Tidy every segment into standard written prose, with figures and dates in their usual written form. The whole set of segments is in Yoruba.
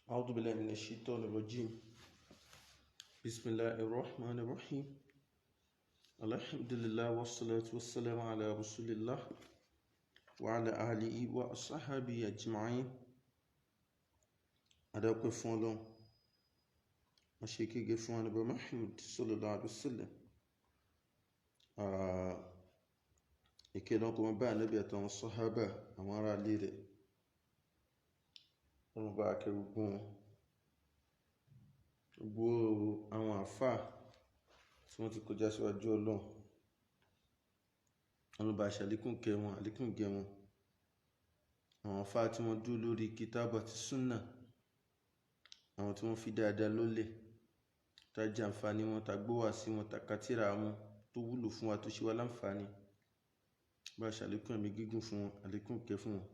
أعوذ بالله من الشيطان الرجيم. بسم الله الرحمن الرحيم. الحمد لله والصلاة والسلام على رسول الله وعلى آله وأصحابه أجمعين. أدعوك فون مشيكي فون أبو محمد صلى الله عليه وسلم. ìkẹ́lọ́kọ́ bá Ànábì àtàwọn sàhábà àwọn ará ilé rẹ̀ wọ́n bá akẹ́gbogbo àwọn àfáà tí wọ́n ti kọjá síwájú Ọlọ́run, wọ́n bá ṣàlékún kẹ́ wọn, àlékún gẹ́ wọn, àwọn àfáà tí wọ́n dúró lórí kìtàbù àti súnà, àwọn tí wọ́n fi dáadáa lólẹ̀, tá jẹ àǹfààní wọn, tá gbọ́ wá sí wọn, tá ka tírà wọn tó wúlò fún wa, tó ṣe wá láǹfààní. Bá ṣàlékún ẹ̀mí gígùn fún wọn, àlékún kẹ́ fún wọn.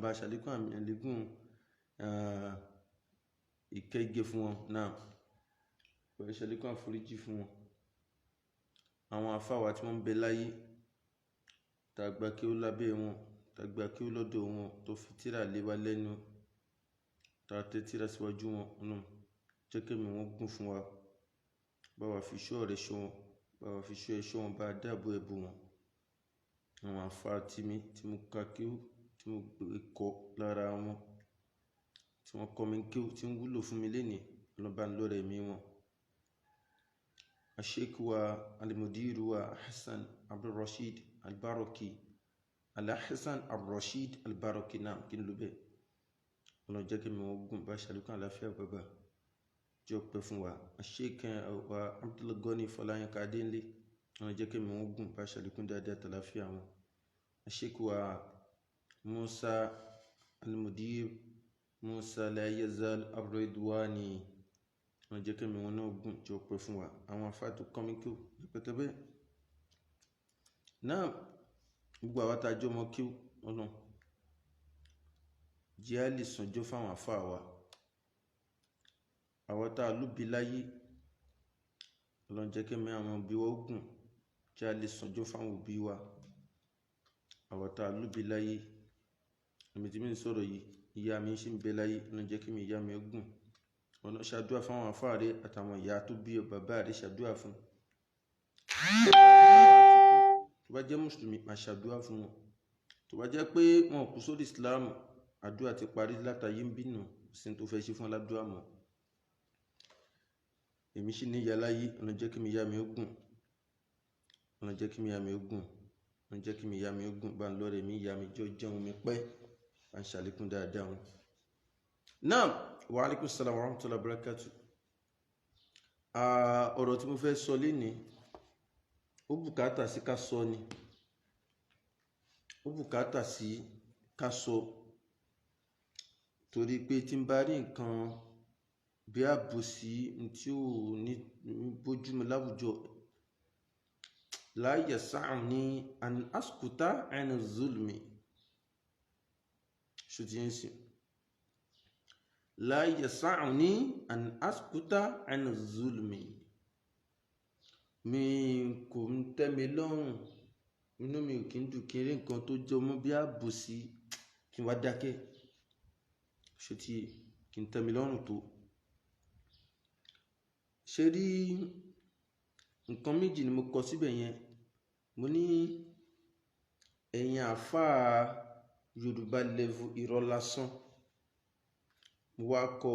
Bá ṣàlékún àlékún ìkẹ́ ìgẹ́ fún wọn náà. Bá ṣàlékún àforíjì fún wọn. Àwọn àfáà wa tí wọ́n ń bẹ láyé, tá gbà kí ó lábẹ́ wọn, tá gbà kí ó lọ́dọ̀ wọn, tó fi tírà lé wa lẹ́nu, tá tẹ́ tírà síwájú wọn náà. Jẹ́ kí ẹ̀mí wọn gùn fún wa. Bá wa fi ṣọ́ rẹ̀ ṣọ́ wọn, bá wa fi ṣọ́ ẹ̀ṣọ́ wọn, bá dáàbò ẹ̀bù wọn. Àwọn àfáà tí mo ka kí ó, tí mo kọ́ lára wọn, tí wọ́n kọ́ mi kí ó, tí ń wúlò fún mi lénìí, ọlọ́ba ń lọ́rẹ̀ mi wọn. Sheikh wa al-Mudir wa Hassan Abdulrashid al-Baraki, Al-Hassan Abdulrashid al-Baraki náà kí n ló bẹ́ẹ̀. Ọlọ́run jẹ́ kí mi wọ́n gùn, bá ṣàlékún àlàáfíà bàbá jẹ́ ọpẹ́ fún wa. Sheikh wa Abdul Gani Fọláyínká Adéńlé, ọlọ́run jẹ́ kí mi wọ́n gùn, bá ṣàlékún dáadáa àtàlàáfíà wọn. Sheikh wa Musa al-Mudir Musa la yazal ar-Ridwani, wọ́n jẹ́ kí mi wọ́n náà gùn, jẹ́ ọpẹ́ fún wa. Àwọn àfáà tó kọ́ mi kí ó rẹpẹtẹ bẹ́ẹ̀ náà. Gbogbo àwa tá jọ mọ́ kí ó, Ọlọ́run jẹ́ á lè sànjọ́ fáwọn àfáà wa. Àwa tá lóbi láyé, Ọlọ́run jẹ́ kí mi àwọn òbí wa gùn, jẹ́ á lè sànjọ́ fáwọn òbí wa. Àwa tá lóbi láyé, èmi tí mi ń sọ̀rọ̀ yìí, ìyá mi ṣì ń bẹ láyé, Ọlọ́run jẹ́ kí mi ìyá mi gùn. Ọlọ́run ṣàdúrà fún àwọn àfáà rẹ̀ àtàwọn ìyá tó bí bàbá rẹ̀, ṣàdúrà fún. Tó bá jẹ́ mùsùlùmí, máa ṣàdúrà fún wọn. Tó bá jẹ́ pé wọn kú sórí Islam, àdúrà ti parí látàyé ń bínú, sin tó fẹ́ ṣe fún aládùúrà mọ́. Èmi ṣì ní ìyá láyé, Ọlọ́run jẹ́ kí mi ìyá mi gùn. Ọlọ́run jẹ́ kí mi ìyá mi gùn. Ọlọ́run jẹ́ kí mi ìyá mi gùn. Bá ń lọ́rẹ̀ mi ìyá mi jọ jẹun mi pẹ́, bá ń ṣàlékún dáadáa wọn. Naam, wa alaikum salam wa rahmatullahi wa barakatuh. Ọ̀rọ̀ tí mo fẹ́ sọ lénìí, ó bùkátà sí ká sọ ni. Ó bùkátà sí ká sọ. Torí pé tí n bá rí nǹkan bí àbòsí tí ó ní bójúmu láwùjọ, la yasa'ni an askuta an zulmi. Ṣùtìyẹ́nsì. La yasa'ni an askuta an zulmi. Mi kò ń tẹ́ mi lọ́rùn, inú mi ò kí ń dùn kí n rí nǹkan tó jọ mọ́ bí àbòsí kí n wá dákẹ́. Ṣùtì kí n tẹ́ mi lọ́rùn tó. Ṣé rí nǹkan méjì ni mo kọ síbẹ̀ yẹn. Mo ní ẹ̀yin àfáà Yorùbá level irọ́ lásán. Mo wá kọ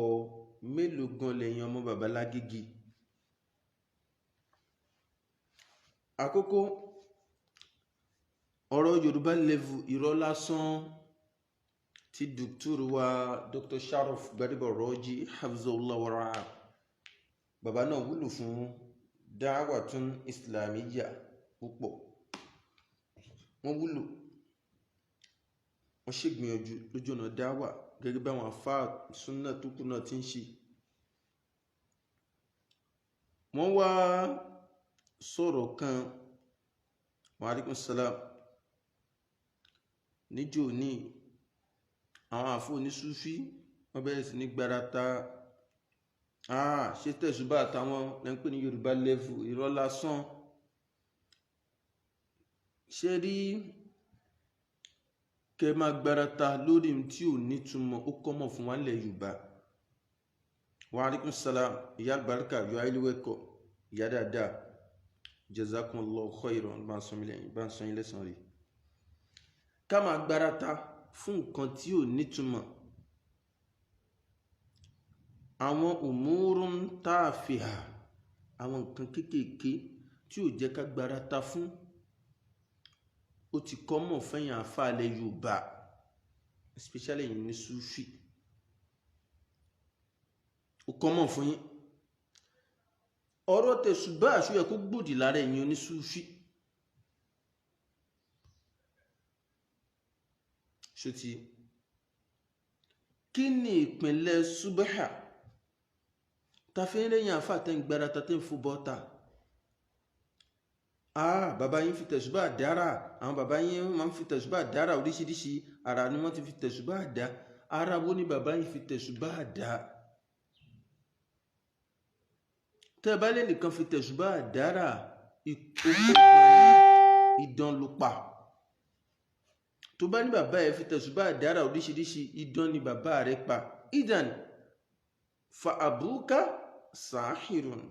mélòó gan lẹ́yìn ọmọ bàbá Lágége. Àkọ́kọ́, ọ̀rọ̀ Yorùbá level irọ́ lásán tí Dr. Sharaf Gbadebo Raji hafizahullah wa ra'ah. Bàbá náà wúlò fún da'watun islamiyya púpọ̀. Wọ́n wúlò, wọ́n ṣègbìyànjú lójú ọ̀nà dáwà gẹ́gẹ́ bí àwọn àfáà súnnà tó kù náà ti ń ṣe. Wọ́n wá sọ̀rọ̀ kan, wa alaikum salam, níjọ́ ní àwọn àfáà onísúfí wọ́n bẹ̀rẹ̀ sí ní gbarata. Ṣé tẹ̀sùbá àtàwọn lẹ́ńpẹ́ ní Yorùbá level irọ́ lásán. Ṣé rí kẹ máa gbarata lórí tí ò nítumọ̀, ó kọ́mọ̀ fún wa nílẹ̀ Yorùbá. Wa alaikum salam. Ìyá àlùbáríkà yọ ayélujára ìyá dáadáa. Jazakumullahu khairan. Bá ń sọ yín lẹ́san rí. Ká máa gbárata fún nǹkan tí ò nítumọ̀. Àwọn umurun tafiha, àwọn nǹkan kéékèèké tí ò jẹ́ ká gbárata fún. Ó ti kọ́mọ̀ fẹ́yìn àfáàlẹ̀ Yorùbá, especially yìí ní Sufi. Ó kọ́mọ̀ fún yín. Ọ̀rọ̀ tẹ̀sùbá àṣọ yẹ kó gbòdì lára ẹ̀yin ní Sufi. Ṣòtí kí ni ìpínlẹ̀ Subaha ta fi ń lẹ́yìn àfáà tẹ́ ń gbárata tẹ́ ń fún bọ́ta? Bàbá yín fi tẹ̀sùbá dára, àwọn bàbá yín máa ń fi tẹ̀sùbá dára oríṣiríṣi ara ni wọ́n ti fi tẹ̀sùbá dá. Ara wo ni bàbá yín fi tẹ̀sùbá dá? Tẹ́ bá lè nìkan fi tẹ̀sùbá dára, idán ló pa. Tó bá ní bàbá ẹ fi tẹ̀sùbá dára oríṣiríṣi, idán ni bàbá rẹ̀ pa. Idan fa abuka sahirun.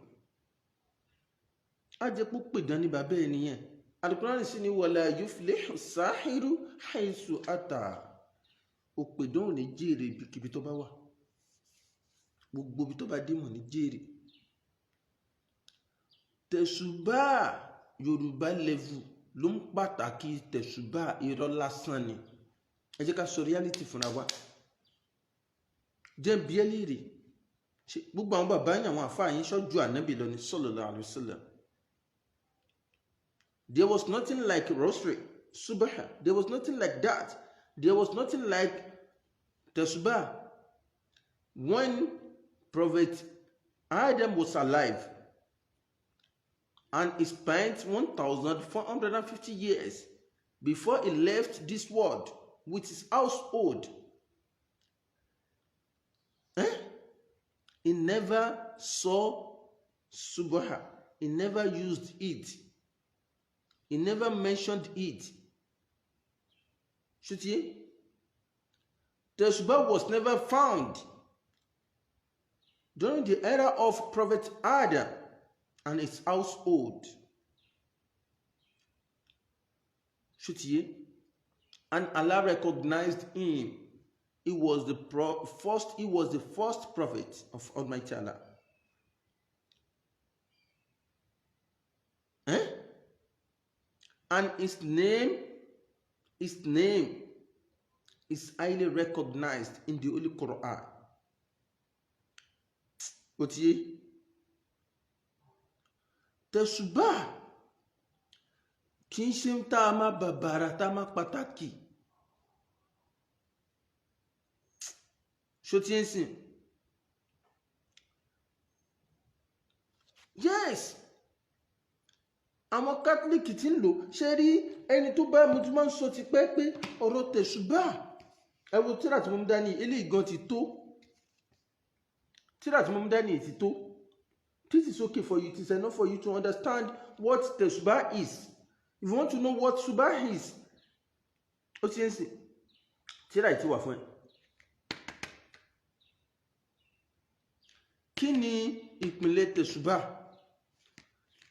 A jẹ́ púpọ̀ ìdán ní bàbá ènìyàn. Al-Qur'an sí ni wala yuflihu sahiru haythu ata. Òpèdán ò ní jèrè ibikíbi tó bá wà. Gbogbo ibi tó bá dé mọ̀ ní jèrè. Tẹ̀sùbá Yorùbá level ló ń pàtàkì tẹ̀sùbá irọ́ lásán ni. Ẹ jẹ́ ká sọ reality fúnra wa. Jẹ́ bí ẹ léèrè. Gbogbo àwọn bàbá yín àwọn àfáà yín ṣọ́jú Ànábì lọ ní sallallahu alaihi wasallam. There was nothing like rosary, Subaha. There was nothing like that. There was nothing like Tẹ̀sùbá. When Prophet Adam was alive and he spent 1,450 years before he left this world with his household, he never saw Subaha. He never used it. He never mentioned it. Shutiye? Tẹ̀sùbá was never found during the era of Prophet Adam and his household. Shutiye? And Allah recognized him. He was the first prophet of Almighty Allah. And his name is highly recognized in the Holy Quran. Otiye? Tẹ̀sùbá kì í ṣe ń tá a máa bàbàrà tá a máa pàtàkì. Ṣòtí ń sìn? Yes. Àwọn Catholic tí ń lò ṣe rí ẹni tó bá mo tún máa ń sọ ti pẹ́ pé ọ̀rọ̀ tẹ̀sùbá ẹ wo tíra tí mo mú dání eléyìí gan ti tó. Tíra tí mo mú dání ti tó. This is okay for you. It is enough for you to understand what tẹ̀sùbá is. If you want to know what Subaha is, ó ti ń sìn. Tíra yìí ti wà fún ẹ. Kí ni ìpínlẹ̀ tẹ̀sùbá?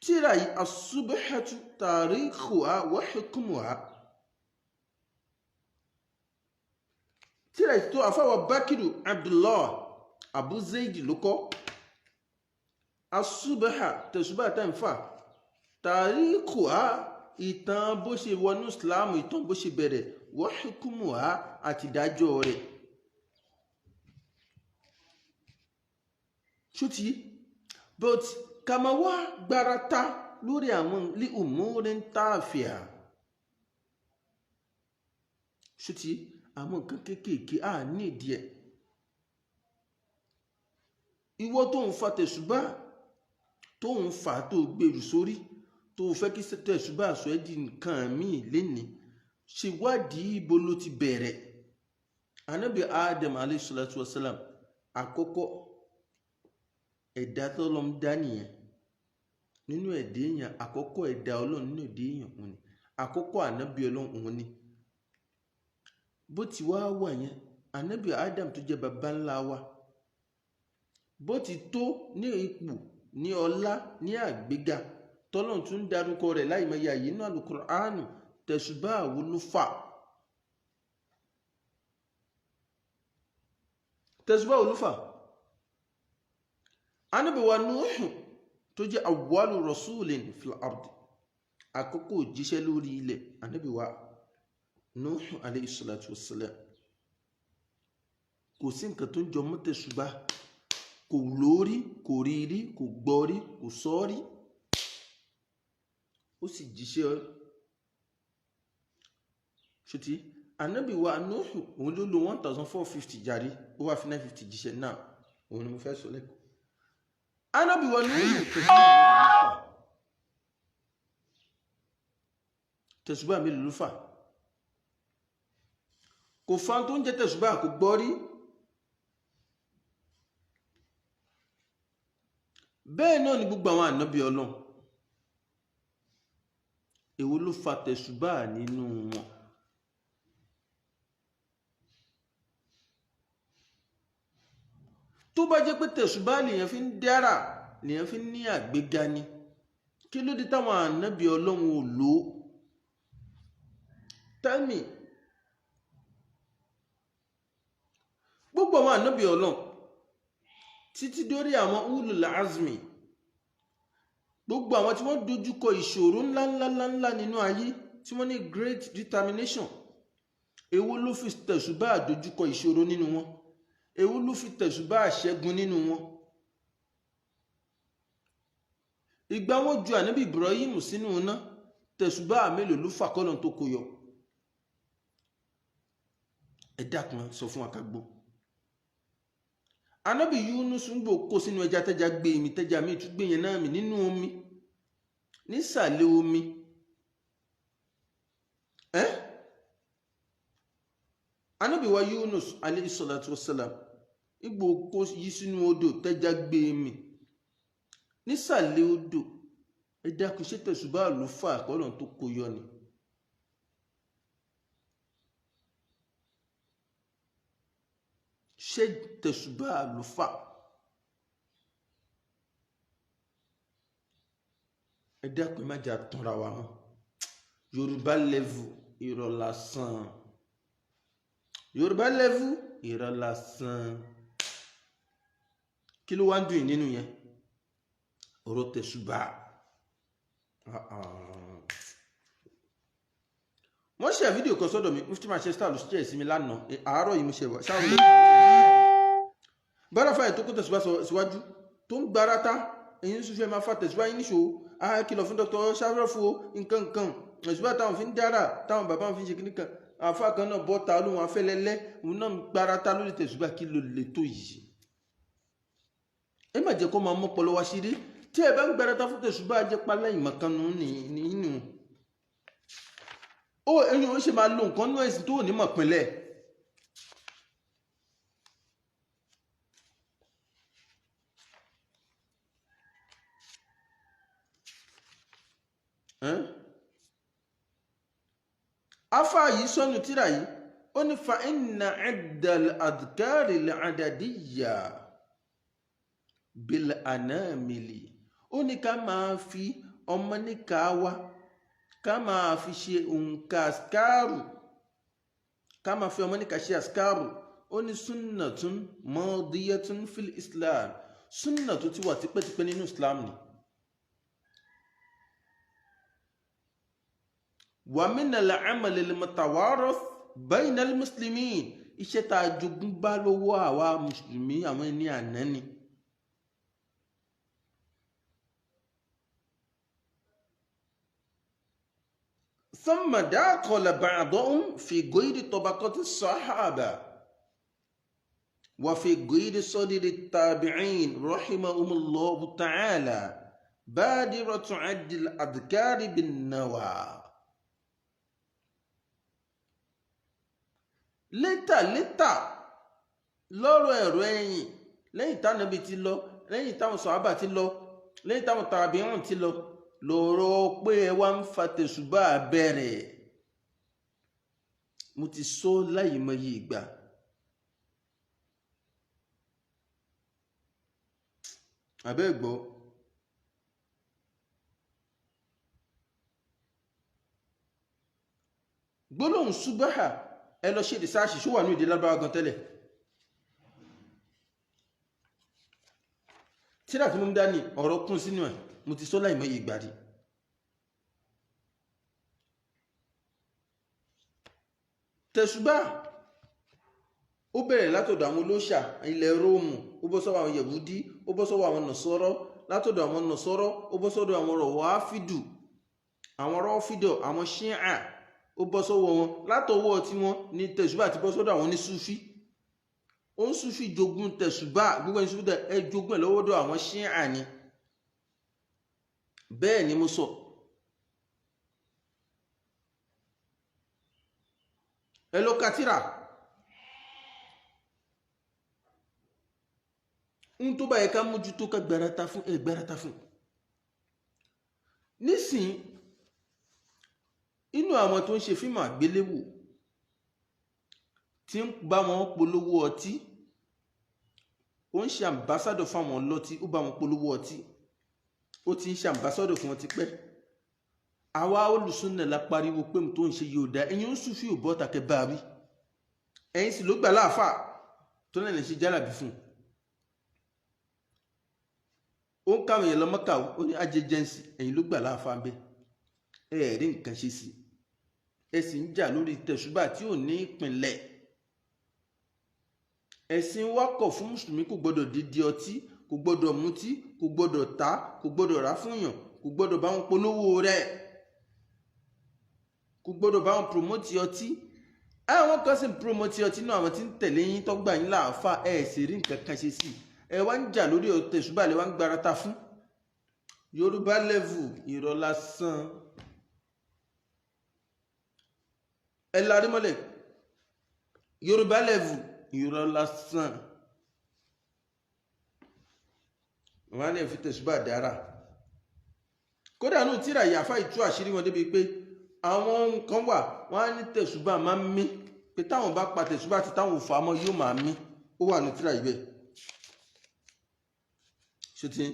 Tíra yìí as-Subhatu tarikhuha wa hukmuha. Tíra yìí tó àfáwà Bakiru Abdullah Abu Zaid ló kọ. As-Subha tẹ̀sùbá tá ń fà. Tarikhuha ìtàn bó ṣe wọnú Islam, ìtàn bó ṣe bẹ̀rẹ̀, wa hukmuha àti ìdájọ́ rẹ̀. Ṣùtì? But kama wá gbárata lórí àwọn li umurin tafiha. Ṣùtì? Àwọn nǹkan kéékèèké ní ìdí ẹ̀. Ìwọ tó ń fa tẹ̀sùbá, tó ń fà tó gbèrú sórí, tó fẹ́ kí tẹ̀sùbá sọ ẹ́ di nǹkan míì lénìí, ṣe wádìí ibo ló ti bẹ̀rẹ̀. Ànábì Adam alayhi salatu wasalam àkọ́kọ́ ẹ̀dá tó lọ́n dá nìyẹn. Nínú ẹ̀dá èèyàn, àkọ́kọ́ ẹ̀dá Ọlọ́run nínú ẹ̀dá èèyàn òun ni. Àkọ́kọ́ ànábì Ọlọ́run òun ni. Bó ti wá wà yẹn, ànábì Adam tó jẹ́ baba ńlá wa, bó ti tó ní ipò ní ọlá ní àgbéga tọ́lọ́run tún dárúkọ rẹ̀ láìmọye àyè nínú Al-Qur'anu tẹ̀sùbá wo ló fà? tẹ̀sùbá wo ló fà? Ànábì wa Nuhu tó jẹ́ awwalu rasulin fil ard, àkọ́kọ́ òjíṣẹ́ lórí ilẹ̀, Ànábì wa Nuhu alayhi salatu wassalam, kò sí nǹkan tó ń jọ mọ́ tẹ̀sùbá, kò lórí, kò rí rí, kò gbọ́ rí, kò sọ rí, ó sì jíṣẹ́. ṣùtì Ànábì wa Nuhu òun ló lo 1450 jàre, ó wá fi 950 jíṣẹ́ náà, òun ni mo fẹ́ sọ lẹ́kọ̀ọ́. Ànábì wa Nuhu tẹ̀sùbá mélòó ló fà? kò fa tó ń jẹ́ tẹ̀sùbá, kò gbọ́ rí. bẹ́ẹ̀ náà ni gbogbo àwọn ànábì Ọlọ́run, èwo ló fa tẹ̀sùbá nínú wọn? tó bá jẹ́ pé tẹ̀sùbá lèyàn fi ń dára, lèyàn fi ń ní àgbéga ni, kí ló dé táwọn ànábì Ọlọ́run ò lò? Tell me. gbogbo àwọn ànábì Ọlọ́run títí dórí àwọn ulul azmi, gbogbo àwọn tí wọ́n dojúkọ ìṣòro ńláńláńlá nínú ayé, tí wọ́n ní great determination, èwo ló fi tẹ̀sùbá dojúkọ ìṣòro nínú wọn? èwo ló fi tẹ̀sùbá ṣẹ́gun nínú wọn? ìgbà wọn ju ànábì Ibrahim sínú iná, tẹ̀sùbá mélòó ló fà kọ́lọ̀ tó kó yọ? ẹ dákun sọ fún akágbó. Ànábì Yunus ń gbò kó sínú ẹja, tẹ́ja gbé mi, tẹ́ja mi tún gbé yẹn náà mi nínú omi, nísàlẹ̀ omi. Ànábì wa Yunus alayhi salatu wassalam igbó kó yí sínú odò, tẹ́ja gbé mi nísàlẹ̀ odò. ẹ dákun, ṣé tẹ̀sùbá ló fà kọ́lọ̀ tó kó yọ ni? ṣé tẹ̀sùbá ló fà? ẹ dákun, má jà tanra wa mọ́. Yorùbá level irọ́ lásán, Yorùbá level irọ́ lásán. kí ló wá ń dùn yín nínú yẹn? ọ̀rọ̀ tẹ̀sùbá. wọ́n ṣe fídíò kan sọ́dọ̀ mi, Mufti Manchester ló ṣe ìsinmi lánàá, àárọ̀ yìí mo ṣe wà ṣáwọn ilé bára fáyẹ̀ tó kó tẹ̀sùbá síwájú tó ń gbarata, èyí ń súnfẹ́ máa fa tẹ̀sùbá yín níṣò, kìlọ̀ fún Dr. Sharafu nǹkan tẹ̀sùbá táwọn fi ń dára, táwọn bàbá wọn fi ń ṣe kíníkan, àfa kan náà bọ́ta olóhùn afẹ́lẹ́lẹ́, òun náà ń gbarata lórí tẹ̀sùbá. kí ló lè tó yìí? ẹ má jẹ́ kó máa mọ́ pọlọ wá ṣeré. tí ẹ bá ń gbarata fún tẹ̀sùbá, jẹ́ pálá ìmọ̀kanu nínú. ẹ̀yin ò ṣe máa lo nǹkan nú ẹ̀sìn tó ní mọ̀ pínlẹ̀. afa yìí sọnù tíra yìí, ó ní fa inna iddal adhkari al-adadiyya bil anamili, ó ní ká máa fi ọmọ níka wa, ká máa fi ṣe òǹkà askaru, ká máa fi ọmọ níka ṣe askaru. ó ní sunnatun madiyatun fil Islam, sunna tó ti wà tipẹ́tipẹ́ nínú Islam ni. wa min al-amal al-mutawarith bayna al-muslimin, iṣẹ́ tá a jogún bá lọ́wọ́ àwa mùsùlùmí, àwọn ẹni àná ni. ثم دخل بعضهم في غير طبقة الصحابة وفي غير صدر التابعين رحمهم الله تعالى بادرة عد الأذكار بالنوى. létà lọ́rọ̀ ẹ̀rọ ẹ̀yìn, lẹ́yìn tánàbí ti lọ, lẹ́yìn táwọn sàhábà ti lọ, lẹ́yìn táwọn tàbíùn ti lọ, lọ́rọ̀ pé ẹ wá ń fa tẹ̀sùbá bẹ̀rẹ̀. mo ti sọ láyìímọye ìgbà, abẹ́ gbọ́. Gbólóhùn subaha ẹ lọ ṣe research ṣó wà ní èdè Lárúbáwá gan tẹ́lẹ̀. Tíra tí mo ń dání ọ̀rọ̀ kún sínú ẹ̀, mo ti sọ láìmọye ìgbà rí. Tẹ̀sùbá ó bẹ̀rẹ̀ látọ̀dọ̀ àwọn olóṣà ilẹ̀ Róòmù, ó bọ́ sọ́wọ́ àwọn Yẹ̀húdí, ó bọ́ sọ́wọ́ àwọn Nọ̀sọ́rọ́, látọ̀dọ̀ àwọn Nọ̀sọ́rọ́ ó bọ́ sọ́dọ̀ àwọn Rọ̀wáfídù, àwọn Rọ́fídọ̀, àwọn Ṣíà, ó bọ́ sọ́wọ́ wọn. Látọwọ́ tí wọ́n ní tẹ̀sùbá ti bọ́ sọ́dọ̀ àwọn ní Súfí. Ó ń Súfí jogún tẹ̀sùbá, gbogbo ẹni Súfí ẹ jogún ẹ̀ lọ́wọ́dọ̀ àwọn Ṣíà ni. Bẹ́ẹ̀ ni mo sọ. Ẹ lọ ka tírà. Ń tó bá yẹ ká mójútó ká gbárata fún gbárata fún. Nísìn inú àwọn tó ń ṣe fíìmù àgbéléwò tí ń bá wọn polówó ọtí, ó ń ṣe àmbásádọ̀ fáwọn ọlọ́tí, ó bá wọn polówó ọtí, ó ti ń ṣe àmbásádọ̀ fún wọn ti pẹ́. Àwa olùsúnnà la pariwo pé tó ń ṣe yóò dá, ẹ̀yin ń Súfí ò bọ́ tàkẹ́ bá rí, ẹ̀yin sì ló gbà láàfà tó náà lè ṣe jálàbí fún. Ó ń káwọn èèyàn lọ Mọ́kà, ó ní ajẹjẹnsì, ẹ̀yin ló gbà láàfà bẹ́ẹ̀, ẹ̀ẹ́rí nǹkan ṣe sí. Ẹ sì ń jà lórí tẹ̀sùbá tí ò ní ìpìnlẹ̀. Ẹ̀sìn wa kọ̀ fún mùsùlùmí kò gbọdọ̀ dídí ọtí, kò gbọdọ̀ mutí, kò gbọdọ̀ ta, kò gbọdọ̀ rà fún yàn, kò gbọdọ̀ bá wọn polówó rẹ̀, kò gbọdọ̀ bá wọn promote ọtí. Àwọn kan sì ń promote ọtí náà, àwọn tí ń tẹ̀lé yín tó gbà yín láàfà, ẹ sì rí nǹkan kan ṣe sí. Ẹ wá ń jà lórí tẹ̀sùbá lẹ wá ń gbárata fún. Yorùbá level irọ́ lásán. Ẹ larí mọ́lẹ̀. Yorùbá level irọ́ lásán. Wọ́n á lè fi tẹ̀sùbá dára. Kódà nù tíra ìyàfá ìtú àṣírí wọn débi pé àwọn ohun kan wà, wọ́n á ní tẹ̀sùbá máa ń mí, pé táwọn bá pa tẹ̀sùbá àti táwọn ò fà á mọ́ yóò máa mí. Ó wà nù tíra ìbẹ̀. Ṣùtì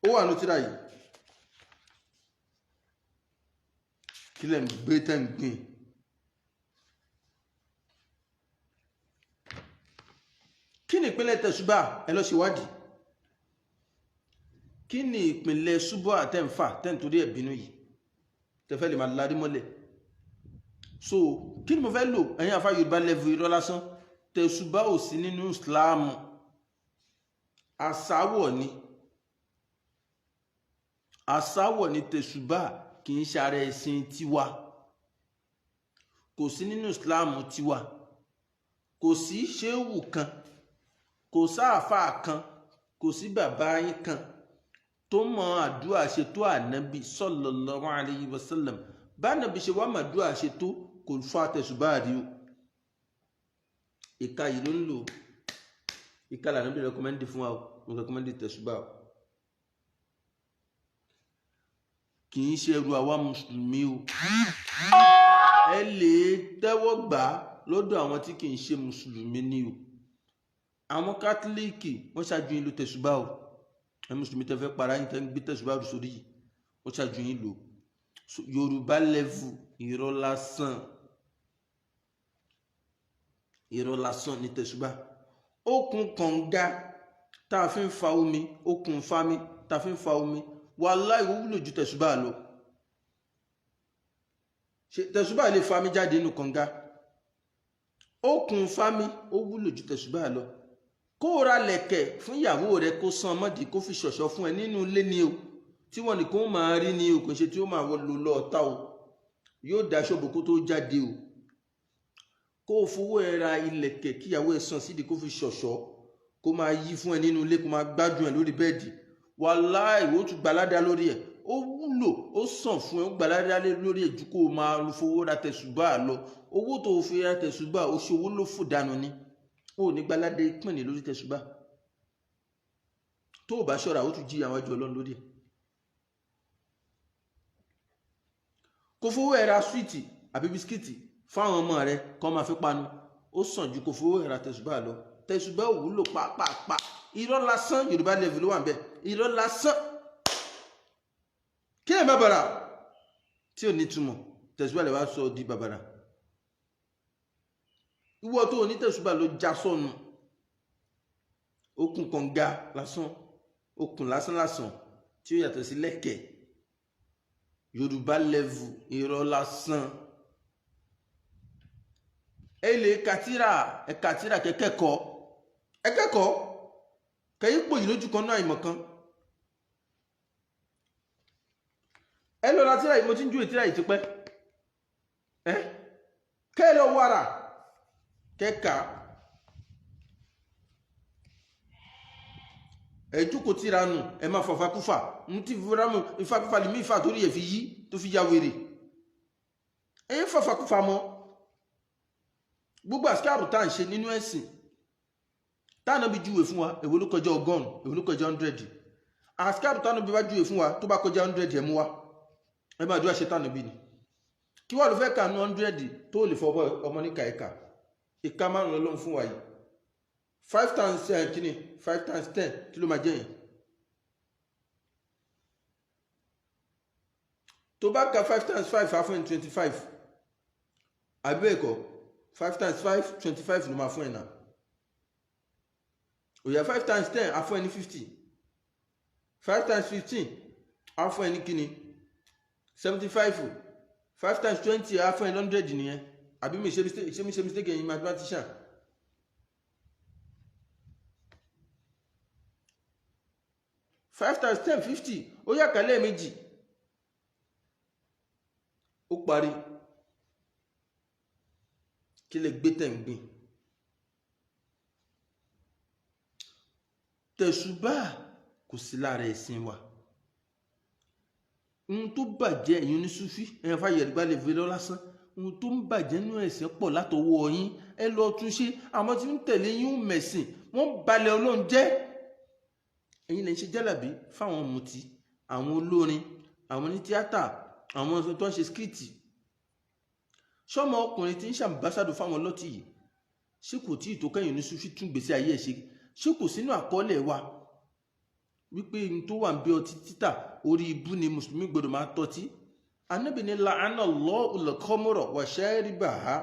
ó wà nù tíra yìí. Kí lẹ̀ ń gbé tẹ́ ń gbìn? Kí ni ìpínlẹ̀ tẹ̀sùbá? Ẹ lọ ṣèwádìí. Kí ni ìpínlẹ̀ ṣubọ́ àtẹ̀ǹfà tẹ̀ǹtorí ẹ̀bínú yìí tẹ̀fẹ́ lè máa larí mọ́lẹ̀? So kí ni mo fẹ́ lò? Ẹ̀yin àfá Yorùbá level irọ́ lásán. Tẹ̀sùbá ò sí nínú Ìsìláàmù, àsáwọ̀ ni. Àsáwọ̀ ni tẹ̀sùbá, kì í ṣe ara ẹ̀sìn tiwa. Kò sí nínú Ìsìláàmù tiwa. Kò sí ṣéwù kan, kò sáàfà kan, kò sí bàbá yín kan tó mọ àdúrà ṣe tó Ànábì sallallahu alayhi wa sallam. Bá Ànábì ṣe wá màdúrà ṣe tó kò fà tẹ̀sùbá rí o. Ìka yìí ló ń lò. Ìka l'Ànábì rẹ̀kọ́mẹ́ndì fún wa o, mo rẹ̀kọ́mẹ́ndì tẹ̀sùbá o. Kì í ṣe ẹrù àwa mùsùlùmí o. Ẹ lè tẹ́wọ́ gbà lọ́dọ̀ àwọn tí kì í ṣe mùsùlùmí ni o. Àwọn kátólíìkì wọ́n ṣáájú yín lò tẹ̀sùbá o. Ẹ mùsùlùmí tẹ́ fẹ́ para yín tẹ́ ń gbé tẹ̀sùbá rù sórí yìí, wọ́n ṣáájú yín lò. Yorùbá level irọ́ lásán. Irọ́ lásán ni tẹ̀sùbá. Okùn kànga tá a fi ń fa omi, okùn fami tá a fi ń fa omi, wàláhì ó wúlò ju tẹ̀sùbá lọ. Tẹ̀sùbá lè fami jáde nínú kànga. Okùn fami ó wúlò ju tẹ̀sùbá lọ. Kó ra lẹ̀kẹ̀ fún ìyàwó rẹ kó san mọ́dì kó fi ṣọ̀ṣọ́ fún ẹ nínú ilé ni o, tí wọ́n ní kó máa rí ni o, kò ṣe tí ó máa lò lọ́ọ̀ta o, yóò dá ṣọ́bù kó tó jáde o. Kó fowó ẹ ra ilẹ̀kẹ̀ kí ìyàwó ẹ san sídi kó fi ṣọ̀ṣọ́, kó máa yí fún ẹ nínú ilé, kó máa gbádùn ẹ lórí bẹ́ẹ̀dì. Wàláhì ó tún gbaládá lórí ẹ, ó wúlò, ó sàn fún ẹ, ó gbaládá lórí ẹ ju kó máa fowó ra tẹ̀sùbá lọ. Owó tó fi ra tẹ̀sùbá ó ṣe owó ló fò dànù ni. Ó ní gbaládá ìpín ní lórí tẹ̀sùbá. Tó bá ṣọ́ra ó tún jí àwọn ẹjọ́ Ọlọ́run lórí ẹ. Kó fowó ẹ ra súwìtì àbí bisikíìtì fáwọn ọmọ rẹ kó máa fi panu, ó sàn ju kó fowó ẹ ra tẹ̀sùbá lọ. tẹ̀sùbá ò wúlò pàápàá irọ́ lásán Yorùbá level ló wà ń bẹ̀ irọ́ lásán kí ẹ̀ bàbàrà tí ò ní túmọ̀ tẹ̀sùbá lè wá sọ di bàbàrà ìwọ tó ní tẹ̀sùbá ló já sọnù okùn kànga lásán okùn lásán tí ó yàtọ̀ sí lẹ́kẹ̀ẹ́ Yorùbá level irọ́ lásán ele katira kẹ́kẹ́kọ̀ọ́ kẹ́yí pò yìí lójú kan náà ìmọ̀ kan ẹ lọ la tíra yìí mo ti ń jú ìtíra yìí ti pẹ́ kẹ́ lọ wàrà kẹ́ka ẹ̀júkò tíra nù ẹ máa fọ̀fàkúfà mú tí fúramù ìfàkúfà lè mí ìfà torí ẹ̀ fi yí tó fi ya wèrè ẹ̀yẹ́ fọ̀fàkúfà mọ́ gbogbo àsìkáàrù tá à ń ṣe nínú ẹ̀sìn táànà bí júwe fún wa èwo ló kọjá ọgọ́rùn èwo ló kọjá 100 àsìkáàrù táànà bí wá júwe fún wa tó bá kọjá 100 ẹ mú wa ẹ máa dúró ṣe táànà bí ni kí wà ló fẹ́ kà ní 100 tó lè fọwọ́ ọmọ ní kàíkà ìka márùn lọ́lọ́run fún wa yìí 5 times 10 kíni 5 times 10 kí ló máa jẹ́ yẹn tó bá ka 5 times 5 á fún 25 àbí ẹ̀kọ́ 5 times 5 25 ló máa fún ẹ náà òyà 5 times 10 á fún ẹ ní 50 5 times 15 á fún ẹ ní kíni 75 5 times 20 á fún ẹ 100 nìyẹn àbí mi ṣe mistake ẹ̀yin mathematician five times 10 50 ó yà kálẹ̀ méjì ó parí kí lè gbé tẹ̀ ń gbìn tẹ̀sùbá kò sí lára ẹ̀sìn wa ohun tó bàjẹ́ ẹ̀yin ní Súfí ẹ̀yàn fàyẹ̀rìgbá lè fi lọ lásán ohun tó ń bàjẹ́ nínú ẹ̀sìn pọ̀ látọwọ́ yín ẹ lọ tún ṣe àwọn tí ń tẹ̀lé yín ń mẹ̀sìn wọ́n balẹ̀ Ọlọ́run jẹ́ ẹ̀yin lè ṣe jálàbí fáwọn mutí àwọn olórin àwọn ní tíátà àwọn tó ń ṣe skìtì ṣọ́mọ ọkùnrin tí ń ṣàmbásádò fáwọn ọlọ́tí yìí ṣé kò tí ì tó kẹ́yìn ní Súfí tún gbèsè ayé ẹ̀ ṣe ṣé kò sínú àkọọ́lẹ̀ wa wípé n tó wà ń bí ọtí títà orí ibú ni mùsùlùmí gbọdọ̀ máa tọ́tí Ànábì ní la'ana Allahu al-khamra wa sharibaha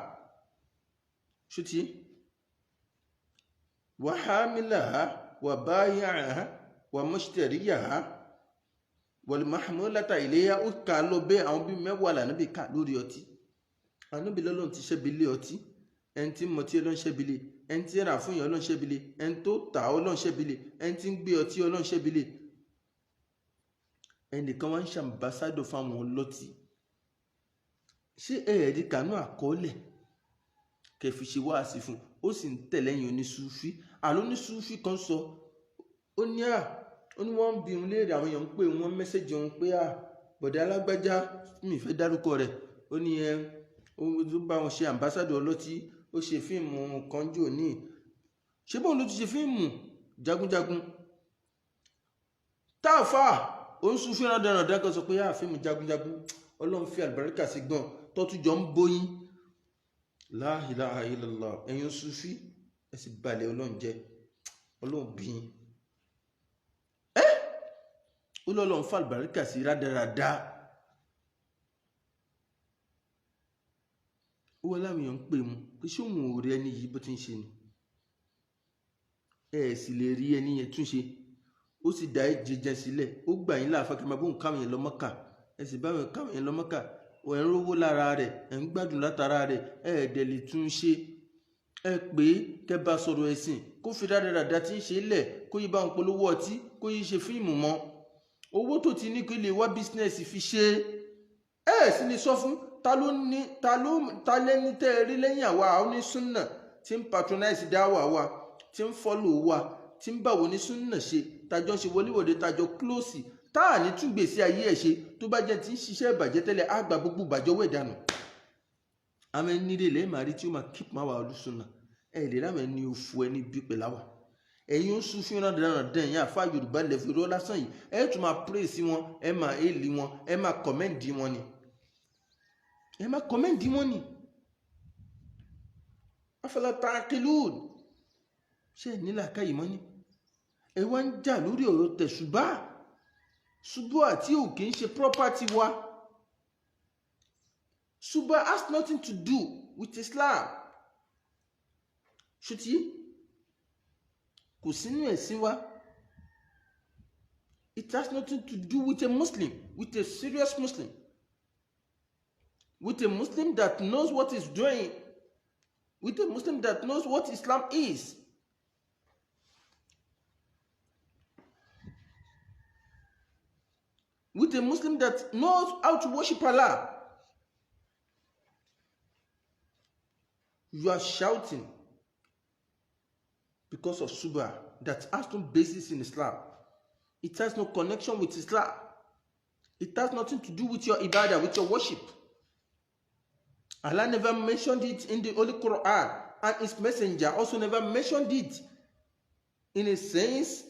ṣútí wa hamilaha wa bayi'aha wa mushtariyaha wal mahmulata ilayha ó kà lọ bẹ́ àwọn bí mẹ́wàá l'Ànábì kà lórí ọtí Ànábì lọ́lọ́run ti ṣẹ́bilé ọtí ẹni tí mọtí Ọlọ́run ṣẹ́bilé ẹni tí rà fún yàn Ọlọ́run ṣẹ́bilé ẹni tó tà Ọlọ́run ṣẹ́bilé ẹni tí ń gbé ọtí Ọlọ́run ṣẹ́bilé ẹnìkan wá ń ṣàmbásádọ̀ fáwọn ọlọ́tí ṣé ẹ̀ẹ́dì kanú àkọọ́lẹ̀ kẹfì ṣe wá sí fún ó sì ń tẹ̀lé ẹ̀yìn oníṣúfí àlọ́ oníṣúfí kan sọ ó ní wọ́n ń bi òun léèrè àwọn èèyàn ń pè wọ́n mẹ́sẹ̀jì òun pé bọ̀dá alágbájá mi fẹ́ dárúkọ rẹ̀ ó ní ó bá wọn ṣe àmbásádọ̀ ọlọ́tí ó ṣe fíìmù kanjú òní ṣé bóun ló ti ṣe fíìmù jagunjagun táàfà ó ń Súfí rándanràndá kan sọ pé fíìmù jagunjagun Ọlọ́run fi àlùbáríkà sí gbọ́n tọ́tújọ ń bóyín la ilaha illallah ẹ̀yin Súfí ẹ sì balẹ̀ Ọlọ́run jẹ́ Ọlọ́run bí yín ó lọ́lọ́run fa àlùbáríkà sí rádaràdá ó wọ́n láwọn èèyàn ń pè mú pé ṣé òun ò rí ẹni yìí bó ti ń ṣe ni ẹ sì lè rí ẹni yẹn túnṣe ó sì dá jẹjẹ sílẹ̀ ó gbà yín láàfà kí n máa bóun káwọn yẹn lọ Mọ́kà ẹ sì báwọn káwọn yẹn lọ Mọ́kà ẹ̀ ń rówó lára rẹ̀ ẹ̀ ń gbádùn látara rẹ̀ ẹ̀ dẹ̀ lè tún ṣe ẹ pé kẹ bá sọ̀rọ̀ ẹ̀sìn kó fi dáradára tí ń ṣe lẹ̀ kó yí bá ń polówó ọtí kó yí ṣe fíìmù mọ́ owó tó ti ní kó lè wá bísínẹ́sì fi ṣe ẹ sì ní sọ fún ta lẹ́ni tẹ́ ẹ rí lẹ́yìn àwa onísúnnà tí ń patronize dáwà wa tí ń follow wa tí ń báwo ní súnnà ṣe tàjọ ṣe wọléwọ̀de tàjọ close táà ní tún gbèsè ayé ẹ̀ ṣe tó bá jẹ́ tí ń ṣiṣẹ́ ìbàjẹ́ tẹ́lẹ̀ àgbà gbogbo ìbàjọ́ wẹ̀ dànù àmì nílé ilẹ̀ màrí tí ó máa keep máa wà olùsùnà ẹ̀ lè rámẹ̀ ní òfu ẹni bí pẹ̀láwà ẹ̀yin ó sún fún rándanràndán ẹ̀yin àfa Yorùbá lẹ́fù irọ́ lásán yìí ẹ̀ tún máa praise wọn ẹ̀ máa èlì wọn ẹ̀ máa commend wọn ni ẹ̀ máa commend wọn ni afala ta'qilun ṣé ní làákàyè mọ́ ni ẹ wá ń jà lórí ọ̀rọ̀ tẹ̀sùbá ṣùbúà tí ò kì í ṣe property wa. Ṣùbúà has nothing to do with Islam. Ṣùtì kò sínú ẹ̀sìn wa. It has nothing to do with a Muslim, with a serious Muslim, with a Muslim that knows what he's doing, with a Muslim that knows what Islam is. With a Muslim that knows how to worship Allah. You are shouting because of Shubha that has no basis in Islam. It has no connection with Islam. It has nothing to do with your ibadah, with your worship. Allah never mentioned it in the Holy Quran, and His Messenger also never mentioned it in a sense.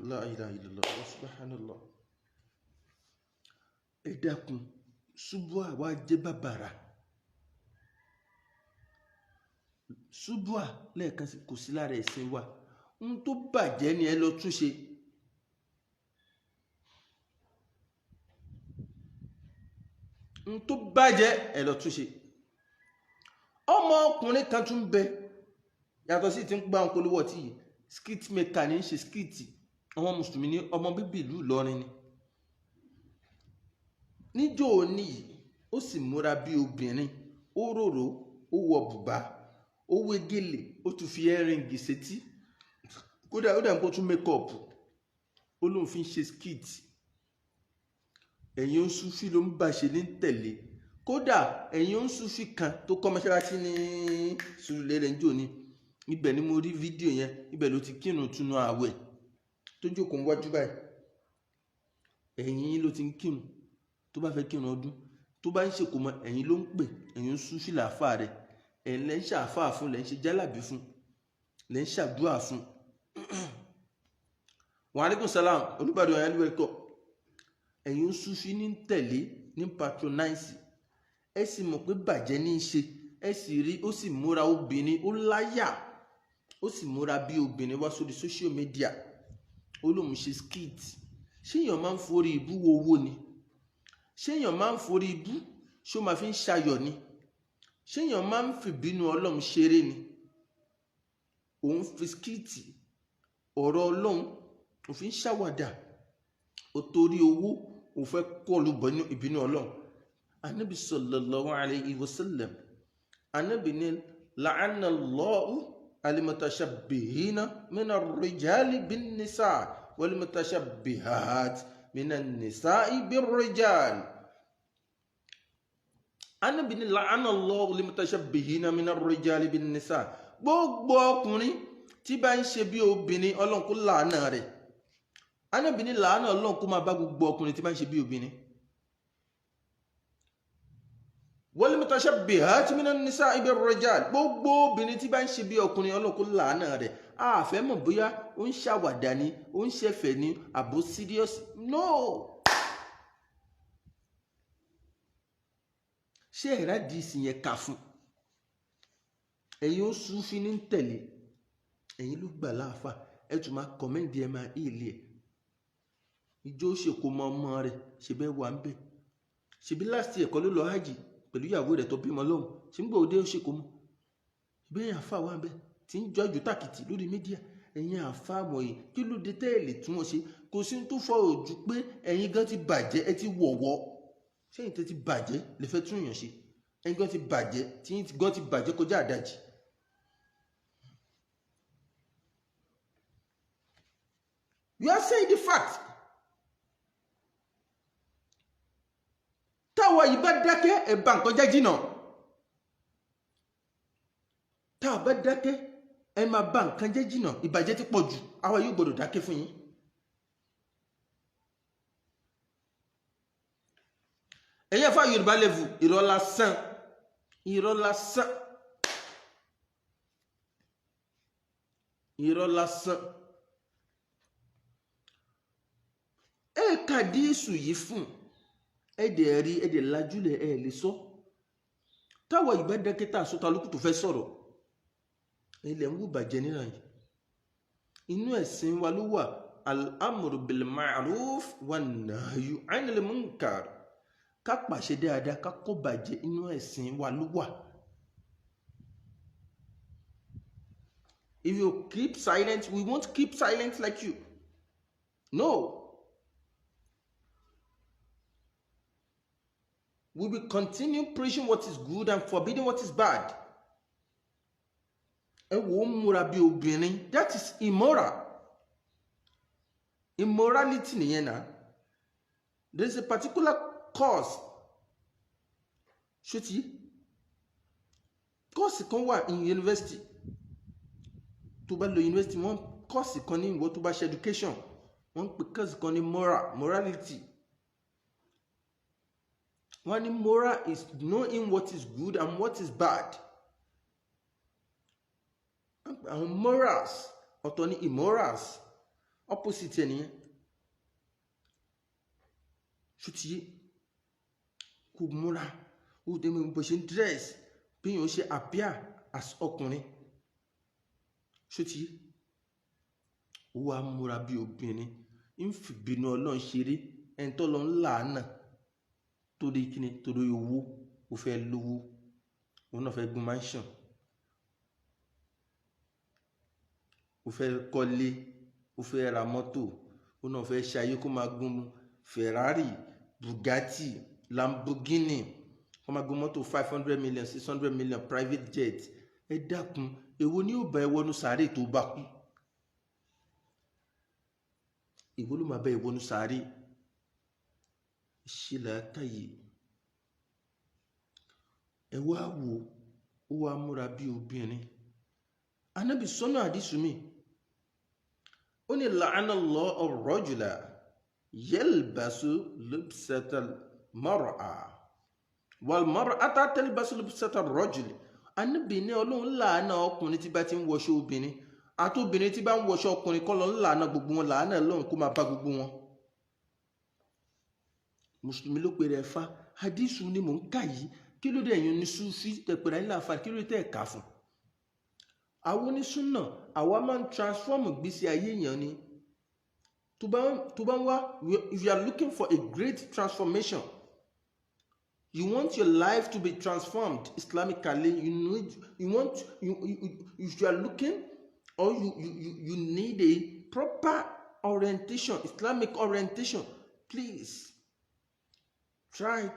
La ilaha illallah wa subhanallah. Ẹ dákun, Ṣubúà wá jẹ́ bàbàrà. Ṣubúà lẹ́ẹ̀kan sí kò sí lára ẹ̀sìn wa. Ohun tó bàjẹ́ ni ẹ lọ túnṣe. Ohun tó bàjẹ́ ẹ lọ túnṣe. Ọmọkùnrin kan tún bẹ yàtọ̀ sí ti ń gbá òǹkólówó tí yìí skit maker ní í ṣe skit. Ọmọ mùsùlùmí ní ọmọ bíbí ìlú Ìlọrin ni. Níjọ́ òní yìí ó sì múra bí obìnrin, ó rorò, ó wọ bùbá, ó wé gèlè, ó tún fi earring sétí. Kódà ó dàbí kó tún make up. Ó lóun fi ń ṣe skit. Ẹ̀yin Sufi ló ń bá ṣe ní tẹ̀lé. Kódà ẹ̀yin Sufi kan tó kọ́ mọ́ṣáláṣí ní Surulere níjọ́ òní. Ibẹ̀ ni mo rí fídíò yẹn, ibẹ̀ ló ti kírun túnú àwẹ̀ tó jókòó wájú báyìí. Ẹ̀yin ló ti ń kírun tó bá fẹ́ kírun ọdún, tó bá ń ṣèkó mọ́ ẹ̀yin ló ń pè, ẹ̀yin Sufi làáfà rẹ̀, ẹ̀yin lẹ́ ń ṣàfà fún, lẹ́ ń ṣe jálàbí fún, lẹ́ ń ṣàdúrà fún. Wa alaikum salam, Olúbàdàn ayé lúwẹ̀kọ́. Ẹ̀yin Sufi ní tẹ̀lé, ní patronize. Ẹ sì mọ̀ pé bàjẹ́ ní í ṣe, ẹ sì rí ó sì múra obìnrin, ó láyà, ó sì múra bí obìnrin wá sórí social media. Ó lóun ṣe skit. Ṣé èèyàn máa ń forí ibú wo owó ni? Ṣé èèyàn máa ń forí ibú ṣó máa fi ń ṣayọ̀ ni? Ṣé èèyàn máa ń fìbínú Ọlọ́run ṣeré ni? Òun fi skit ọ̀rọ̀ Ọlọ́run òfin ṣàwàdà, ó torí owó ó fẹ́ kọlù bọ̀ ìbínú Ọlọ́run. Ànábì sallallahu alayhi wa sallam, Ànábì ní la'anna Allahu al-mutashabbihina min ar-rijali bin-nisa wal-mutashabbihat min an-nisa'i bir-rijal. Ànábì ní la'anna Allahu al-mutashabbihina min ar-rijali bin-nisa. Gbogbo ọkùnrin tí bá ń ṣe bí obìnrin, Ọlọ́run kó láàánà rẹ̀. Ànábì ní láàánà Ọlọ́run kó máa bá gbogbo ọkùnrin tí bá ń ṣe bí obìnrin. Wal-mutashabbihati minan nisa'i bir-rijal. Gbogbo obìnrin tí bá ń ṣe bí ọkùnrin, Ọlọ́run kó láàánà rẹ̀. A fẹ́ mọ̀ bóyá ó ń ṣàwàdà ni, ó ń ṣẹ̀fẹ̀ ni, àbò serious. No. Ṣé ẹ̀rá di ìsìn yẹn kà fún? Ẹ̀yin Sufi ní tẹ̀lé. Ẹ̀yin ló gbà láàfà. Ẹ tún máa kọ̀mẹ́ǹdì ẹ máa ìlì ẹ̀. Ìjọ ṣèkó mọ ọmọ rẹ̀ ṣe bẹ́ẹ̀ wà ń bẹ̀. Ṣebí last year kọ́ ló lọ hajj pẹ̀lú ìyàwó rẹ̀ tó bímọ lọ́hùn. Ṣé ń gbọ́ òde ó ṣèkó mọ́? Ìbéyàn àfà wà ń bẹ̀ tí ń jọ́jú tàkìtì lórí mídíà. Ẹ̀yin àfà wọ̀nyí kí ló dé tẹ́ẹ̀lì tí wọ́n ṣe? Kò sí tó fọ ojú pé ẹ̀yin gan ti bàjẹ́, ẹ ti wọ̀wọ́. Ṣé ẹ̀yin tẹ́ ti bàjẹ́ lè fẹ́ tún yàn ṣe? Ẹ̀yin gan ti bàjẹ́, tí yín gan ti bàjẹ́ kọjá àdájì. You are saying the fact. Táwa yìí bá dákẹ́ ẹ̀ bá nǹkan jẹ́ jìnnà. Táwa bá dákẹ́ ẹ̀ máa bá nǹkan jẹ́ jìnnà. Ìbàjẹ́ ti pọ̀ jù. Àwa yóò gbọ́dọ̀ dákẹ́ fún yín. Ẹ̀yin àfáà Yorùbá level irọ́ lásán. Irọ́ lásán. Irọ́ lásán. Ẹ kàdí èṣù yìí fún. Ẹ̀dẹ̀ rí ẹ̀dẹ̀ lajúlẹ̀ ẹ̀ lè sọ. Táwa yìí bá dákẹ́ tá sọ ta lókù tó fẹ́ sọ̀rọ̀. ilẹ̀ ń wù bàjẹ́ níra yìí inú ẹ̀sìn wa ló wà al-amru bil ma'ruf wan nahyu 'anil munkar ká pàṣẹ dáadáa ká kọ̀ bàjẹ́ inú ẹ̀sìn wa ló wà. If you keep silent, we won't keep silent like you. No. We will continue preaching what is good and forbidding what is bad. That is immoral. Immorality niyena. There is a particular cause. Shuti. Course kan wà in university. Tó bá lọ university wọ́n course kan ní ìwọ tó bá ṣe education. Wọ́n pè course kan ní morality. Wọ́n ní moral is knowing what is good and what is bad. Àwọn morals ọ̀tọ̀ ní immorals opposite ẹ̀ nìyẹn. Ṣùtì kò múra ó dé mi bó ṣe ń dress bí yóò ṣe appear as ọkùnrin. Ṣùtì ó wá múra bí obìnrin ń fi bínú Ọlọ́run ṣeré ẹni tó lọ ń làánà torí kíni torí owó ó fẹ́ lówó òun náà fẹ́ gbé mansion ó fẹ́ kọ́lé ó fẹ́ ra mọ́tò òun náà fẹ́ ṣayé kó máa gún Ferrari Bugatti Lamborghini kó máa gún mọ́tò 500 million 600 million private jet. Ẹ dákun èwo ni ó bá ẹ wọnú sàárè tó bá kú? Èwo ló máa bá ẹ wọnú sàárè? Ṣílàkàyè ẹ wá wò ó wá múra bí obìnrin. Ànábì sọ́nà àdísù mi ó ní la'ana Allahu ar-rajula yalbasu libsatal mar'a wal mar'ata talbasu libsatal rajuli. Ànábì ní Ọlọ́run làánà ọkùnrin tí bá ti ń wọṣọ obìnrin àti obìnrin tí bá ń wọṣọ ọkùnrin kọ́ lọ ń làánà gbogbo wọn. Làánà Ọlọ́run kó máa bá gbogbo wọn. Mùsùlùmí ló pe rẹ̀ fa hadísù ni mò ń kà yìí. Kí ló dé ẹ̀yin ní Sufi tẹ̀pẹ̀rẹ̀ nílà fa kí ló dé tẹ̀ ká fún? Àwọn onísúnnà àwa máa ń transform ìgbésí ayé èèyàn ni. Tó bá ń wá, if you are looking for a great transformation, you want your life to be transformed Islamically, if you are looking or you need a proper orientation, Islamic orientation, please try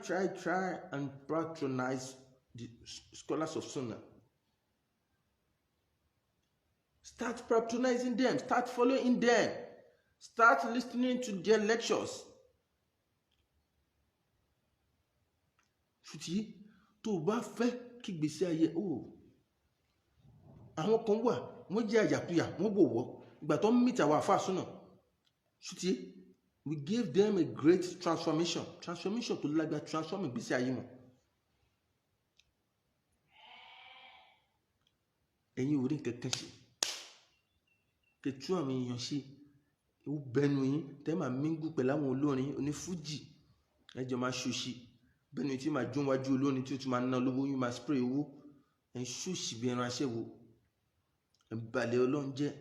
and patronize the scholars of Sunnah. Start patronizing them, start following them, start listening to their lectures. Ṣùtì tó bá fẹ́ kí gbèsè ayé àwọn kan wà wọ́n jẹ́ àyàkúyà wọ́n bọ̀wọ̀ ìgbà tó ń mìtà wà fà Sunnah. Ṣùtì we gave them a great transformation tó lágbà transform ìgbésí ayé wọn. Ẹ̀yin ò rí nǹkan kan ṣe kẹtù àwọn èèyàn ṣe ó bẹnu yín tẹ́ máa mingu pẹ̀lú àwọn olórin onífújì ẹjọ́ máa ṣòṣì bẹnu tí máa jó wájú olórin tí ó tún máa ná lówó yín máa spray owó ẹ̀ ń ṣòṣì bí ẹran aṣẹ́wó ẹ̀ ń balẹ̀ Ọlọ́run jẹ́.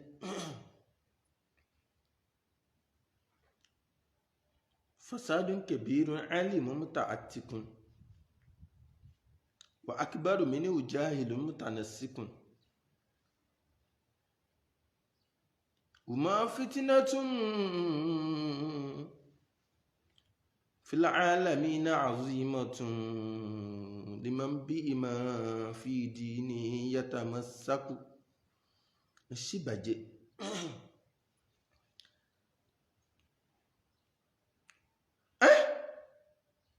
Fasadun kabirun alimun muta'attikun wa akbaru minhu jahilun mutanassikun. وما فتنة في العالمين عظيمة لمن بما في دينه يتمسك. الشبجة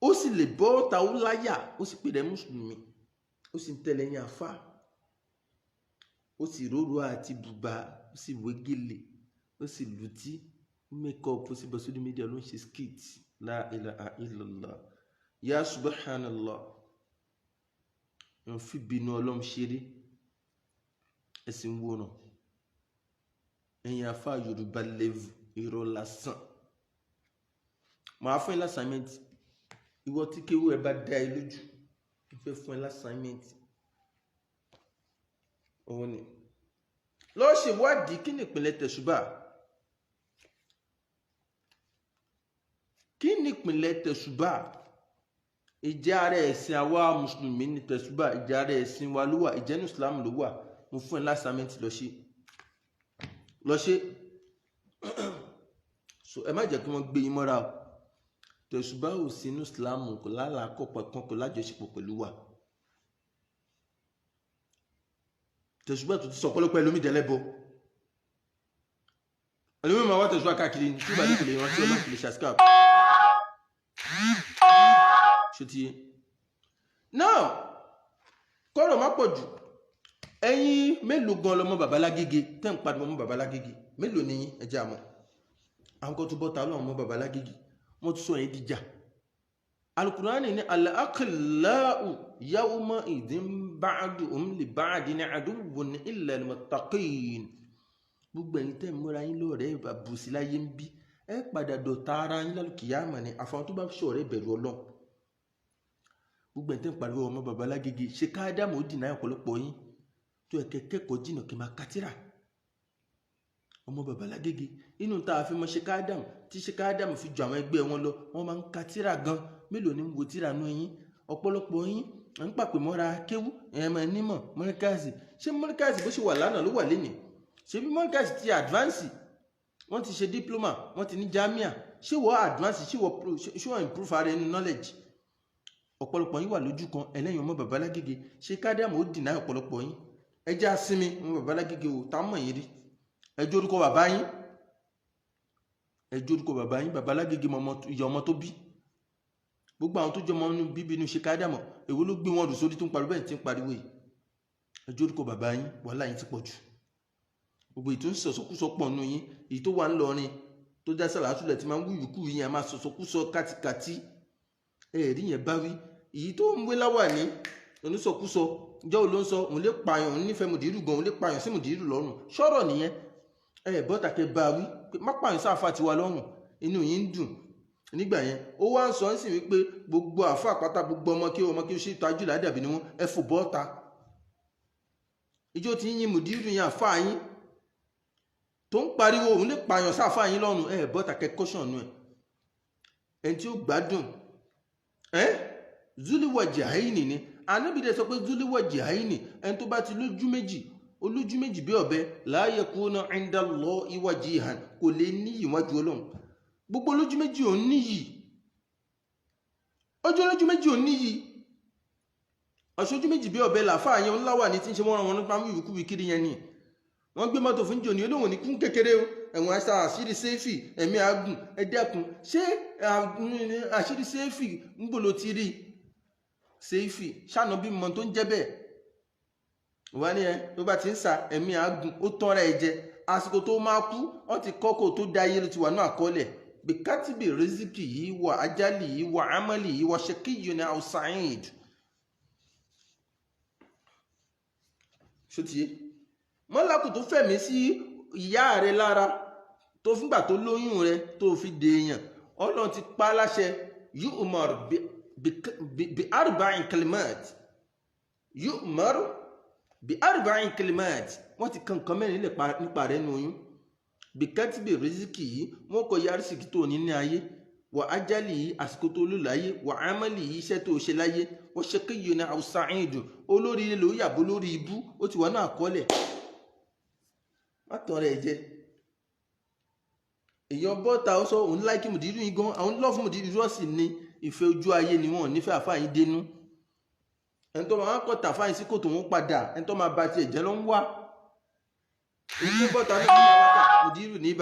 ó sì lè bọ́ ta ó láyà ó sì pè rẹ̀ mùsùlùmí ó sì ń tẹ̀lé yín àfà ó sì róró àti bùbá ó sì wégele ó sì lùtí makeup ó sì bọ́ sórí mídíà ló ń ṣe skit. La ilaha illallah ya subhanallah. Wọ́n fi bínú Ọlọ́run ṣeré ẹ̀sìn wòran ẹ̀yin àfà Yorùbá level irọ́ lásán. Màá fún yín l'assignment ìwọ tí kéwú ẹ bá dá ẹ lójú mo fẹ́ fún ẹ l'assignment òun ni lọ ṣèwádìí kí ni ìpìlẹ̀ tẹ̀sùbà, kí ni ìpìlẹ̀ tẹ̀sùbà. Ìjẹ́ ara ẹ̀sìn àwa mùsùlùmí ní tẹ̀sùbà, ìjẹ́ ara ẹ̀sìn wa ló wà, ìjẹ́ ní Islam ló wà. Mo fún ẹ lásàmẹ́ntì lọ ṣe so ẹ má jẹ́ kí wọ́n gbé yín mọ́ra o. Tẹ̀sùbà ò sí ní Islam, kò lálàákọ̀ kankan, kò lájọṣepọ̀ pẹ̀lú wa. Tẹ̀sùbà tó ti sọ ọ̀pọ̀lọpọ̀ ẹlòmíì dẹ́lẹ́bọ, ẹlòmíì máa wá tẹ̀sùbà káàkiri ní tí ìbàdí kò lè rántí ọlọ́run kò lè ṣàṣkà ṣòtí. Now kọ́rọ̀ má pọ̀ jù, ẹ̀yin mélòó gan lọmọ bàbá Lágége tẹ́ ń padà mọ́ bàbá Lágége, mélòó ni yín ẹjẹ́ àmọ́. Àwọn kan tó bọ́ ta lọ́wọ́ mọ́ bàbá Lágége, wọ́n tún sọ yẹn dìjà. Al-Qur'ani ní al-akhillau yawma idhin ba'duhum li ba'din aduwwun illa al-muttaqin. Gbogbo ẹ̀yin tẹ́ ń múra yín lọ́rẹ̀ẹ́ ìbàbùsí láyé ń bí, ẹ padà dọ̀tá ara yín lálùkìyámà ni, àfàwọn tó bá ṣọ̀rẹ́ bẹ̀rù Ọlọ́run. Gbogbo ẹ̀yin tẹ́ ń pariwo ọmọ bàbá Lágége, ṣe káádámù ó dìnnà ọ̀pọ̀lọpọ̀ yín tó ẹ̀kẹ́ kẹ́kọ̀ọ́ jìnnà kí máa kátírà. Ọmọ bàbá Lágége inú tá a fi mọ ṣe káádámù tí ṣe káádámù fi ju àwọn ẹgbẹ́ wọn lọ, wọ́n máa ń kátírà gan. Mélòó ni ń wo tíra nú yín? Ọ̀pọ̀lọpọ̀ yín ń pàpè mọ́ra kéwú ẹ̀mọ nímọ̀ mọ́ríkàsì. Ṣé mọ́ríkàsì bó ṣe wà lánàá ló wà lénìí? Ṣé bí mọ́ríkàsì ti advance, wọ́n ti ṣe diploma, wọ́n ti ní jamia, ṣé wọ́n advance, ṣé wọ́n improve ara ẹni knowledge? Ọ̀pọ̀lọpọ̀ yín wà lójú kan ẹlẹ́yìn ọmọ bàbá Lágége, ṣe káádámù ó dìnnà ọ̀pọ̀lọpọ̀ yín. Ẹ jẹ́ àsinmi ọmọ bàbá Lágége ò tá mọ̀ yín rí. Ẹ jẹ́ orúkọ bàbá yín, ẹ jẹ́ orúkọ bàbá yín. Bàbá Lágége ìyá ọmọ tó bí. Gbogbo àwọn tó jọ ọmọ inú bíbí inú ṣe káádámù, èwo ló gbé wọn rù sórí tó ń pariwo bẹ́ẹ̀ tí ń pariwo yìí. Ẹ jẹ́ orúkọ bàbá yín, wàhálà yín ti pọ̀ jù. Gbogbo ètò ń sọ̀sọ̀kúsọ pọ̀ nù yín, èyí tó wà ń lọrin tó dá sàlátùlẹ̀ tí máa ń wúyùkú yín, a máa sọ̀sọ̀kúsọ kátikàtí. Ẹ̀rí yẹn bá wí. Èyí tó ń wé láwà ní onísọ̀kúsọ jọ́ ló ń sọ òun lè pààyàn, òun nífẹ̀ẹ́ mùdírù gan, òun lè pààyàn sí mùdírù lọ́rùn. Ṣọ́rọ̀ nìyẹn. Bọ́tà kẹ bá wí pé má pààyàn sáfà tiwa lọ́rùn, inú yín ń dùn. Nígbà yẹn ó wá ń sọ ń sìn wípé gbogbo àfà pátá, gbogbo ọmọ kí ó ṣe ìtọ́jú ládàbí ni wọ́n ẹ fò bọ́ta. Ìjọ tí yín mùdírù yẹn àfà yín tó ń pariwo òun lè pààyàn sáfà yín lọ́rùn, bọ́tà kẹ kọ́ṣọ̀n nù ẹ̀. Ẹni tí ó gbádùn Zuliwajahaini ni Ànábì dẹ̀ sọ pé Zuliwajahaini, ẹni tó bá ti lójú méjì bí ọ̀bẹ, la yakuna inda Allahi wajihan, kò lè níyì wájú Ọlọ́run. Gbogbo lójú méjì ò níyì, ọjọ́ lójú méjì ò níyì. Ọ̀ṣojú méjì bí ọ̀bẹ làfáà yẹn ńlá wà ní tí ń ṣe wọ́n wọn nípa wíwíkú wíkiri yẹn ni. Wọ́n gbé mọ́tò fún jòní olóhùn ní kún kékeré o, ẹ̀wọ̀n àṣà àṣírí sẹ́fì ẹ̀mí agùn ẹ̀dẹ́kun. Ṣé àṣírí sẹ́fì ń gbòòlò ti rí sẹ́fì ṣàná bí mọ́ tó ń jẹ́ bẹ́ẹ̀? Wọ́n ní tó bá ti ń sa ẹ̀mí agùn ó tọ́ra ẹ̀ jẹ, àsìkò tó máa kú wọ́n ti kọ́kọ́ tó dá ayé ló ti wà ní àkọọ́lẹ̀. Bìkátìbì rìzíkì yìí wà ájálì yìí wà ámálì yìí wà ṣakiyyun aw sa'id. Ṣòtìyé mọ́lákù tó fẹ̀mí sí ìyá rẹ lára tó fúngbà tó lóyún rẹ tó fi dèèyàn, Ọlọ́run ti pa láṣẹ yu'mar bi arba'in kalimat, yu'mar bi arba'in kalimat. Wọ́n ti kankan mẹ́rin nípa rẹ̀ nù oyún. Bìkátìbì rìzíkì yìí wọ́n kọ yára sí tó ní ní ayé, wà ájálì yìí àsìkò tó lò láyé, wà ámálì yìí iṣẹ́ tó ṣe láyé, wọ́n ṣakiyyun aw sa'id, olórí ilé ló yàbó lórí ibú, ó ti wà náà àkọọ́lẹ̀. Má tàn rẹ̀ jẹ. Èèyàn bọ́ta ó sọ òun láìkí mùdírù yín gan, àwọn lọ́ọ̀fù mùdírù rọ́ọ̀sì ni ìfẹ́ ojú ayé ni wọ́n nífẹ̀ẹ́ àfáàyín dénú. Ẹni tó máa ń kọ́ tàfáàyín sí kòtò wọn padà, ẹni tó máa ba tiẹ̀ jẹ́ ló ń wá. Èyí tó bọ́ta ní ìlú àwọn mùdírù ní